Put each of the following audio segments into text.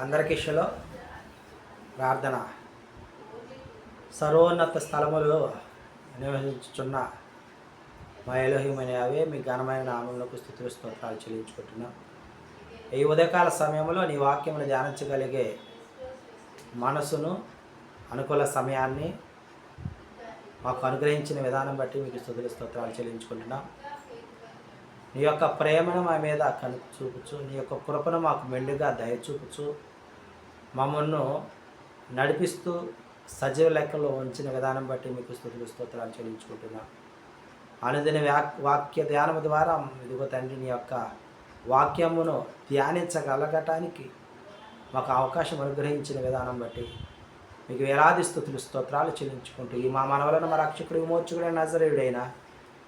అందరికీ షలో ప్రార్థన. సర్వోన్నత స్థలములో నివసించుచున్న మా ఎలోహిమైన యావే మీ ఘనమైన నామములకు స్తుతులు స్తోత్రాలు చెల్లించుకుంటున్నాం. ఈ ఉదయకాల సమయంలో నీ వాక్యమును ధ్యానించగలిగే మనసును, అనుకూల సమయాన్ని మాకు అనుగ్రహించిన విధానం బట్టి మీకు స్తుతులు స్తోత్రాలు చెల్లించుకుంటున్నాం. నీ యొక్క ప్రేమను మా మీద చూపుచు, నీ యొక్క కృపను మాకు మెండుగా దయచూపుచు, మమ్మల్ని నడిపిస్తూ సజీవ లెక్కలో ఉంచిన విధానం బట్టి మీకు స్తుతులు స్తోత్రాలు చెల్లించుకుంటున్నాం. అనుదిన వాక్య ధ్యానము ద్వారా ఇదిగో తండ్రి నీ యొక్క వాక్యమును ధ్యానించగలగటానికి మాకు అవకాశం అనుగ్రహించిన విధానం బట్టి మీకు వేలాది స్తుతులు స్తోత్రాలు చెల్లించుకుంటూ ఈ మా మనవలను మా రక్షకుడు విమోచకుడైన నజరేయుడైన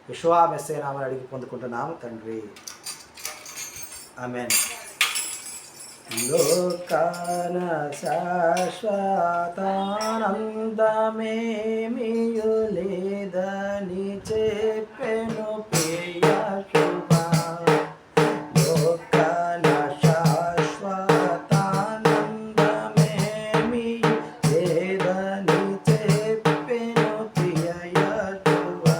యెషోవా మెస్సీయ నామమున అడిగి పొందుకుంటున్నాము తండ్రి, ఆమేన్. లోకాన శాశ్వతానందమేమియు లేదని చెప్పెను ప్రియశుభా. లోకాన శాశ్వతానందమేమియు లేదని చెప్పెను ప్రియశుభా.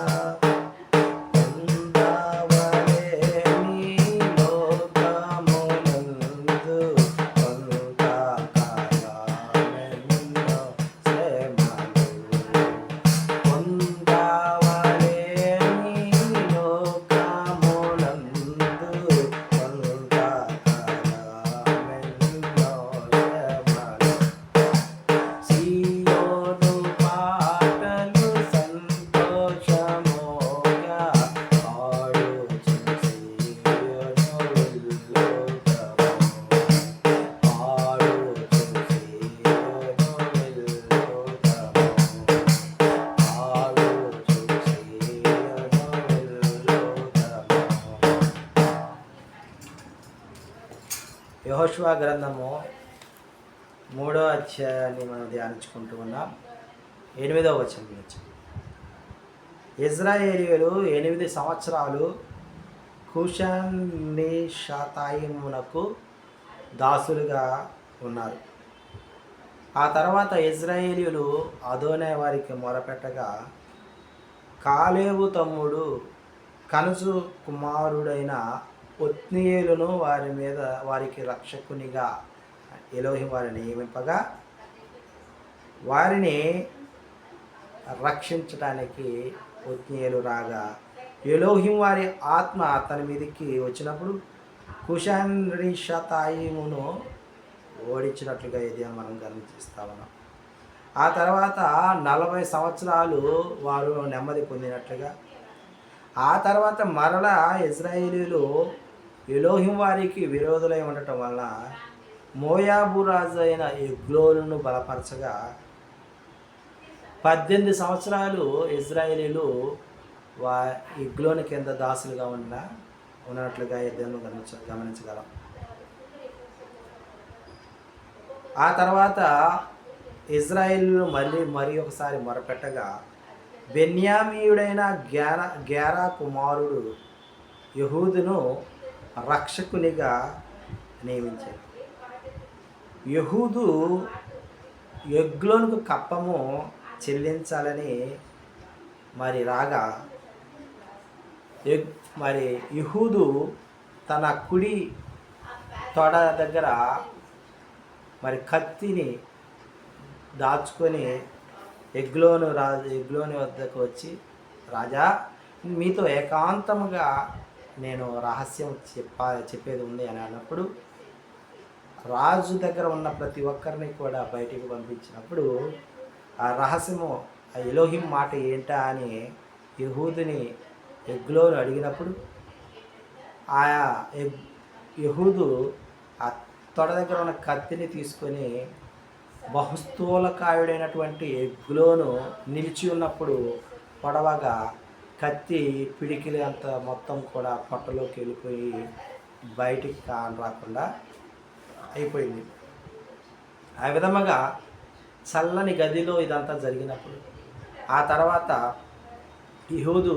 పొందవలెని లోకమునందు కొంతకాలమెన్నో శ్రమలు. పొందవలెని లోకమునందు కొంతకాలమెన్నో శ్రమలు. సియోను పాటలు సంతోషముగా పాడుచు సియోను విల్లుగము. పాడుచు సియోను విల్లుగము. పాడుచు సియోను విల్లుగము. యెహోషువ గ్రంథము 3వ అధ్యాయాన్ని మనం ధ్యానించుకుంటూ ఉన్నాం. 8వ వచనం నుంచి, ఇజ్రాయేలీయులు 8 సంవత్సరాలు కూషాన్రిషాతాయిమునకు దాసులుగా ఉన్నారు. ఆ తర్వాత ఇజ్రాయేలీయులు అదోనై వారికి మొరపెట్టగా, కాలేబు తమ్ముడు కనజు కుమారుడైన ఒత్నీయేలును వారికి రక్షకునిగా ఎలోహిం వారిని నియమింపగా, వారిని రక్షించడానికి ఒత్నీయేలు రాగా, ఎలోహిం వారి ఆత్మ అతని మీదకి వచ్చినప్పుడు కూషాన్రిషాతాయిమును ఓడించినట్లుగా ఇది మనం గమనిస్తా ఉన్నాం. ఆ తర్వాత 40 సంవత్సరాలు వారు నెమ్మది పొందినట్లుగా, ఆ తర్వాత మరలా ఇజ్రాయేలీయులు ఎలోహిం వారికి విరోధులై ఉండటం వలన మోయాబు రాజు అయిన ఎగ్లోనును బలపరచగా 18 సంవత్సరాలు ఇజ్రాయేలీలు ఎగ్లోను కింద దాసులుగా ఉన్నట్లుగా ఇద్దరు గమనించగలం. ఆ తర్వాత ఇజ్రాయేలీలు మరి ఒకసారి మొరపెట్టగా, బెన్యామీయుడైన గేరా కుమారుడు యెహూదును రక్షకునిగా నియమించారు. యెహూదు ఎగ్లోనుకు కప్పము చెల్లించాలని రాగా, యెహూదు తన కుడి తొడ దగ్గర కత్తిని దాచుకొని ఎగ్లోను వద్దకు వచ్చి, రాజా, మీతో ఏకాంతముగా నేను రహస్యం చెప్పేది ఉంది అని అన్నప్పుడు, రాజు దగ్గర ఉన్న ప్రతి ఒక్కరిని కూడా బయటికి పంపించినప్పుడు ఆ రహస్యము, ఆ ఎలోహిం మాట ఏంటా అని యెహూదుని ఎగ్లోను అడిగినప్పుడు, ఆ యెహూదు ఆ తొడ దగ్గర ఉన్న కత్తిని తీసుకొని బహుస్థూలకాయుడైనటువంటి ఎగ్లోను నిలిచి ఉన్నప్పుడు పొడవగా కత్తి పిడికిలి అంత మొత్తం కూడా పొట్టలోకి వెళ్ళిపోయి బయటికి రాకుండా అయిపోయింది. ఆ విధముగా చల్లని గదిలో ఇదంతా జరిగినప్పుడు, ఆ తర్వాత యెహూదు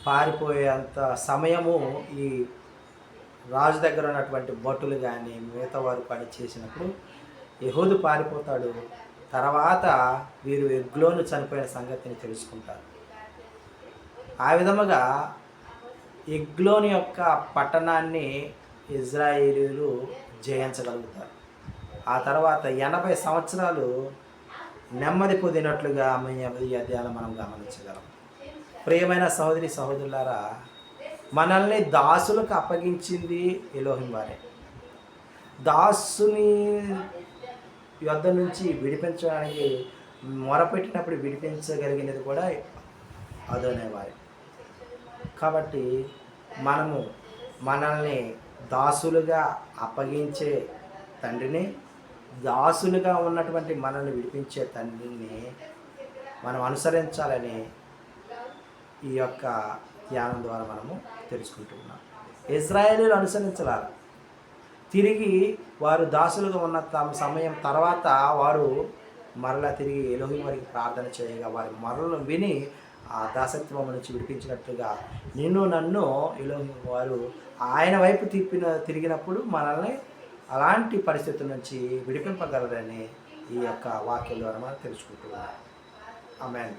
పారిపోయేంత సమయము ఈ రాజు దగ్గర ఉన్నటువంటి భటులు కానీ మిగతా వారు పని చేసినప్పుడు యెహూదు పారిపోతాడు. తర్వాత వీరు ఎగ్లోను చనిపోయిన సంగతిని తెలుసుకుంటారు. ఆ విధముగా ఎగ్లోని యొక్క పట్టణాన్ని ఇజ్రాయేలీయులు జయించగలుగుతారు. ఆ తర్వాత 80 సంవత్సరాలు నెమ్మది పొందినట్లుగా ఈ అధ్యాయాలు మనం గమనించగలం. ప్రియమైన సహోదరి సహోదరులారా, మనల్ని దాసులకు అప్పగించింది ఎలోహిం వారే. దాసుని యొద్ద నుంచి విడిపించడానికి మొరపెట్టినప్పుడు విడిపించగలిగినది కూడా అదోనే వారే. కాబట్టి మనల్ని దాసులుగా అప్పగించే తండ్రిని, దాసులుగా ఉన్నటువంటి మనల్ని విడిపించే తండ్రిని మనం అనుసరించాలని ఈ యొక్క ధ్యానం ద్వారా మనము తెలుసుకుంటున్నాం. ఇజ్రాయేలీయులు అనుసరించాలి. తిరిగి వారు దాసులుగా ఉన్న సమయం తర్వాత వారు మరలా తిరిగి ఎలోహిం వారికి ప్రార్థన చేయగా వారి మరలను విని ఆ దాసత్వం నుంచి విడిపించినట్లుగా నన్ను ఎలోహిం వారు ఆయన వైపు తిరిగినప్పుడు మనల్ని అలాంటి పరిస్థితుల నుంచి విడిపింపగలరని ఈ యొక్క వాక్యం ద్వారా మనం తెలుసుకుంటున్నాం. ఆమేన్.